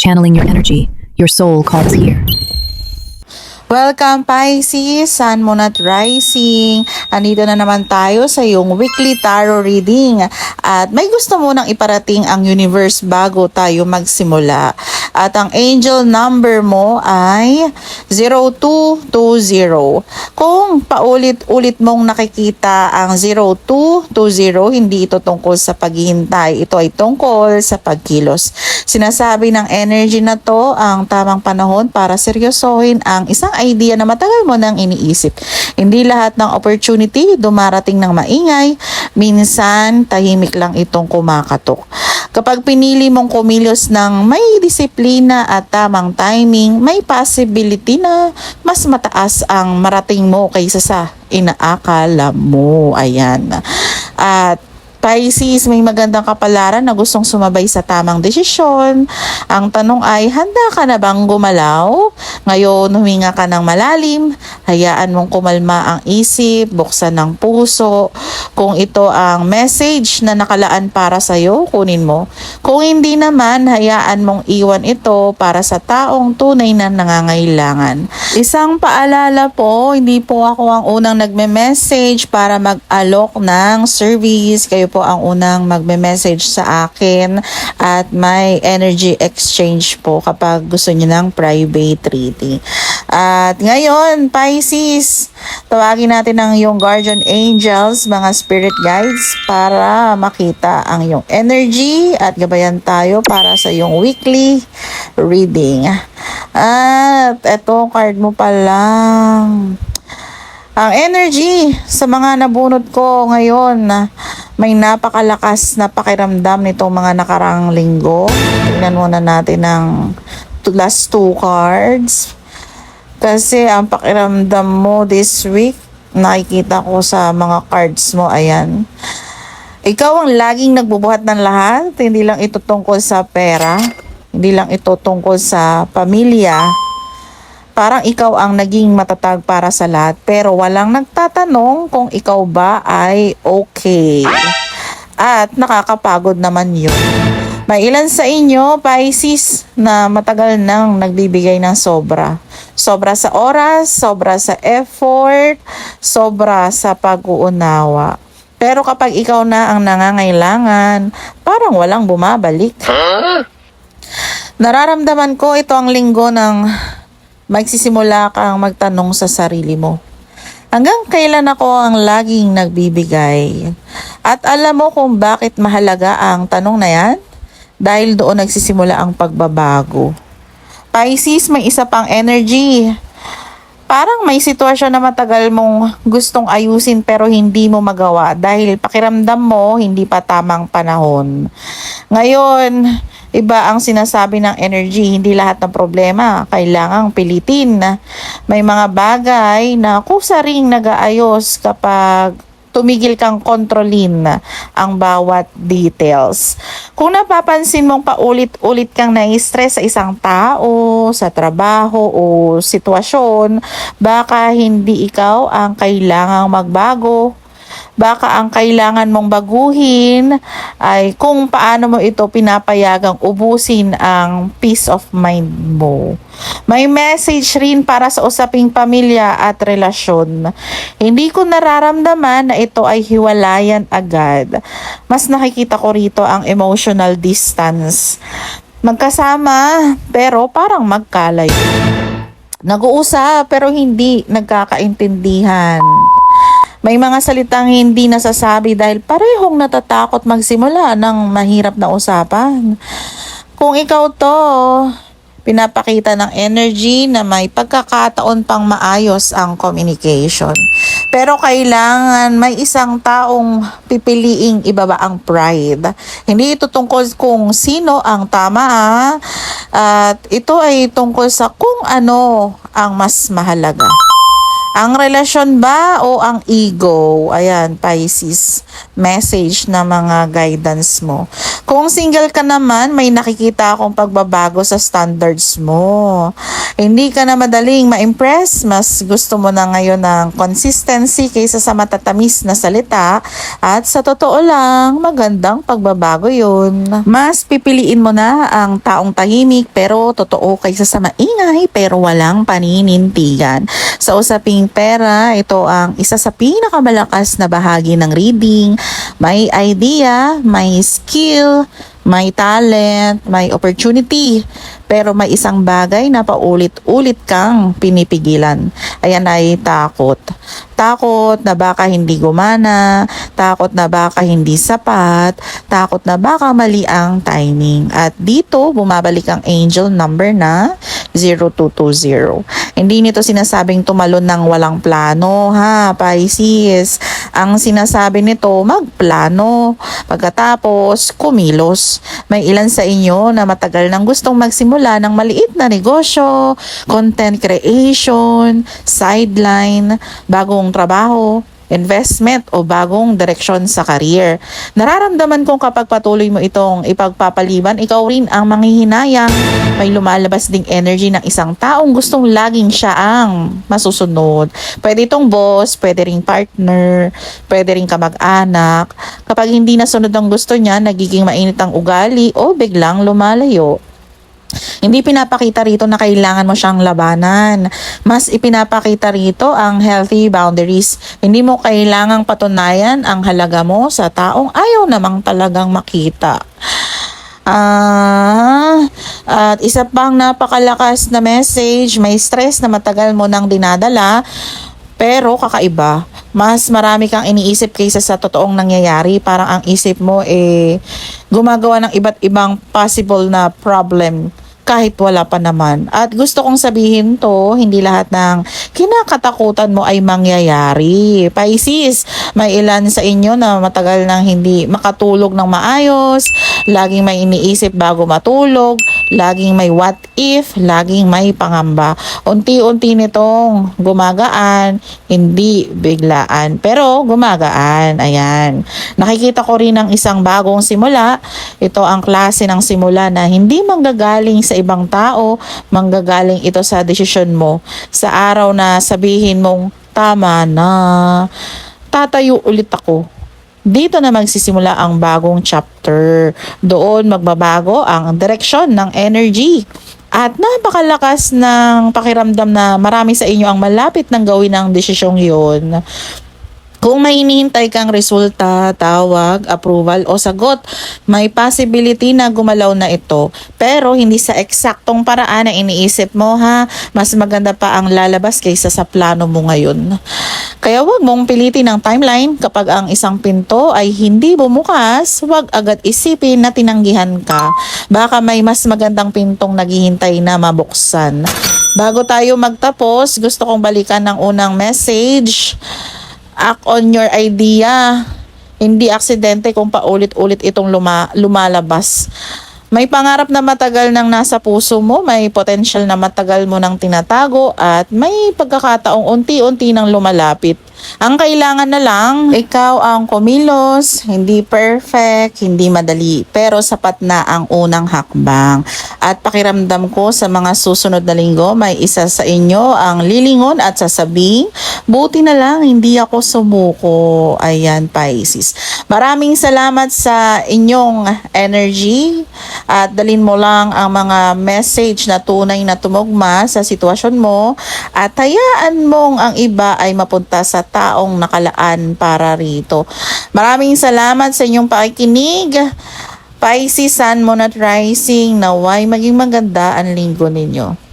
channeling your energy. Your soul calls here. Welcome Pisces, Sun, Moon at Rising. Andito na naman tayo sa iyong weekly tarot reading. At may gusto mo nang iparating ang universe bago tayo magsimula. At ang angel number mo ay 0220. Kung paulit-ulit mong nakikita ang 0220, hindi ito tungkol sa paghihintay. Ito ay tungkol sa pagkilos. Sinasabi ng energy na to ang tamang panahon para seryosohin ang isang idea na matagal mo nang iniisip. Hindi lahat ng opportunity dumarating ng maingay. Minsan, tahimik lang itong kumakatok. Kapag pinili mong kumilos ng may disiplina at tamang timing, may possibility na mas mataas ang marating mo kaysa sa inaakala mo. Ayan. At Pisces, may magandang kapalaran na gustong sumabay sa tamang desisyon. Ang tanong ay, handa ka na bang gumalaw? Ngayon, huminga ka ng malalim. Hayaan mong kumalma ang isip, buksan ng puso. Kung ito ang message na nakalaan para sa'yo, kunin mo. Kung hindi naman, hayaan mong iwan ito para sa taong tunay na nangangailangan. Isang paalala po, hindi po ako ang unang nagme-message para mag-alok ng service. Kayo po ang unang magme-message sa akin at may energy exchange po kapag gusto niyo ng private reading. At ngayon, Pisces, tawagin natin ang iyong guardian angels, mga spirit guides para makita ang iyong energy at gabayan tayo para sa iyong weekly reading. At eto, card mo pa lang. Ang energy sa mga nabunot ko ngayon, may napakalakas na pakiramdam nitong mga nakaraang linggo. Tingnan muna natin ang last two cards. Kasi ang pakiramdam mo this week, nakikita ko sa mga cards mo, ayan. Ikaw ang laging nagbubuhat ng lahat. Hindi lang ito tungkol sa pera. Hindi lang ito tungkol sa pamilya. Parang ikaw ang naging matatag para sa lahat, pero walang nagtatanong kung ikaw ba ay okay. At nakakapagod naman yun. May ilan sa inyo, Pisces, na matagal nang nagbibigay ng sobra. Sobra sa oras, sobra sa effort, sobra sa pag-uunawa. Pero kapag ikaw na ang nangangailangan, parang walang bumabalik. Nararamdaman ko ito ang linggo ng magsisimula kang magtanong sa sarili mo. Hanggang kailan ako ang laging nagbibigay? At alam mo kung bakit mahalaga ang tanong na yan? Dahil doon nagsisimula ang pagbabago. Pisces, may isa pang energy. Parang may sitwasyon na matagal mong gustong ayusin pero hindi mo magawa dahil pakiramdam mo hindi pa tamang panahon. Ngayon, iba ang sinasabi ng energy, hindi lahat ng problema kailangang pilitin. May mga bagay na kusa ring nag-aayos kapag tumigil kang kontrolin ang bawat details. Kung napapansin mong paulit-ulit kang nai-stress sa isang tao, sa trabaho o sitwasyon, baka hindi ikaw ang kailangang magbago. Baka ang kailangan mong baguhin ay kung paano mo ito pinapayagang ubusin ang peace of mind mo. May message rin para sa usaping pamilya at relasyon. Hindi ko nararamdaman na ito ay hiwalayan agad. Mas nakikita ko rito ang emotional distance. Magkasama pero parang magkalayo. Nag-uusap pero hindi nagkakaintindihan. May mga salitang hindi nasasabi dahil parehong natatakot magsimula ng mahirap na usapan. Kung ikaw to, pinapakita ng energy na may pagkakataon pang maayos ang communication. Pero kailangan may isang taong pipiliing ibaba ang pride. Hindi ito tungkol kung sino ang tama, at ito ay tungkol sa kung ano ang mas mahalaga. Ang relasyon ba o ang ego? Ayan, Pisces, message na mga guidance mo. Kung single ka naman, may nakikita akong pagbabago sa standards mo. Hindi ka na madaling ma-impress, mas gusto mo na ngayon ng consistency kaysa sa matatamis na salita, at sa totoo lang, magandang pagbabago yun. Mas pipiliin mo na ang taong tahimik pero totoo kaysa sa maingay pero walang paninintigan. Sa usaping pera, ito ang isa sa pinakamalakas na bahagi ng reading. May idea, may skill, may talent, may opportunity, pero may isang bagay na paulit-ulit kang pinipigilan. Ayan ay takot. Takot na baka hindi gumana, takot na baka hindi sapat, takot na baka mali ang timing. At dito, bumabalik ang angel number na 0220. Hindi nito sinasabing tumalon ng walang plano, ha, Pisces. Ang sinasabi nito, magplano. Pagkatapos, kumilos. May ilan sa inyo na matagal nang gustong magsimula ng maliit na negosyo, content creation, sideline, bagong trabaho, investment o bagong direksyon sa career. Nararamdaman kong kapag patuloy mo itong ipagpapaliban, ikaw rin ang manghihinayang. May lumalabas ding energy ng isang taong gustong laging siya ang masusunod. Pwede itong boss, pwede ring partner, pwede ring kamag-anak. Kapag hindi nasunod ang gusto niya, nagiging mainit ang ugali o biglang lumalayo. Hindi pinapakita rito na kailangan mo siyang labanan. Mas ipinapakita rito ang healthy boundaries. Hindi mo kailangang patunayan ang halaga mo sa taong ayaw namang talagang makita. At isa pang napakalakas na message, may stress na matagal mo nang dinadala, pero kakaiba. Mas marami kang iniisip kaysa sa totoong nangyayari. Parang ang isip mo gumagawa ng iba't ibang possible na problem kahit wala pa naman. At gusto kong sabihin to, hindi lahat ng kinakatakutan mo ay mangyayari. Pisces, may ilan sa inyo na matagal nang hindi makatulog ng maayos, laging may iniisip bago matulog, laging may what if, laging may pangamba. Unti-unti nitong gumagaan, hindi biglaan, pero gumagaan. Ayan. Nakikita ko rin ang isang bagong simula. Ito ang klase ng simula na hindi manggagaling sa ibang tao, manggagaling ito sa desisyon mo. Sa araw na sabihin mong, tama na, tatayo ulit ako. Dito na magsisimula ang bagong chapter. Doon magbabago ang direksyon ng energy. At napakalakas ng pakiramdam na marami sa inyo ang malapit ng gawin ang desisyong yun. Kung may hinihintay kang resulta, tawag, approval o sagot, may possibility na gumalaw na ito. Pero hindi sa eksaktong paraan na iniisip mo, ha. Mas maganda pa ang lalabas kaysa sa plano mo ngayon. Kaya wag mong pilitin ang timeline. Kapag ang isang pinto ay hindi bumukas, wag agad isipin na tinanggihan ka. Baka may mas magandang pintong naghihintay na mabuksan. Bago tayo magtapos, gusto kong balikan ng unang message. Act on your idea. Hindi aksidente kung paulit-ulit itong lumalabas. May pangarap na matagal nang nasa puso mo, may potential na matagal mo nang tinatago, at may pagkakataong unti-unti nang lumalapit. Ang kailangan na lang, ikaw ang kumilos, hindi perfect, hindi madali, pero sapat na ang unang hakbang. At pakiramdam ko sa mga susunod na linggo, may isa sa inyo ang lilingon at sasabing, buti na lang hindi ako sumuko. Ayan, Pisces. Maraming salamat sa inyong energy at dalin mo lang ang mga message na tunay na tumugma sa sitwasyon mo at hayaan mong ang iba ay mapunta sa taong nakalaan para rito. Maraming salamat sa inyong pakikinig. Pisces, Sun, Moon at Rising, naway maging maganda ang linggo ninyo.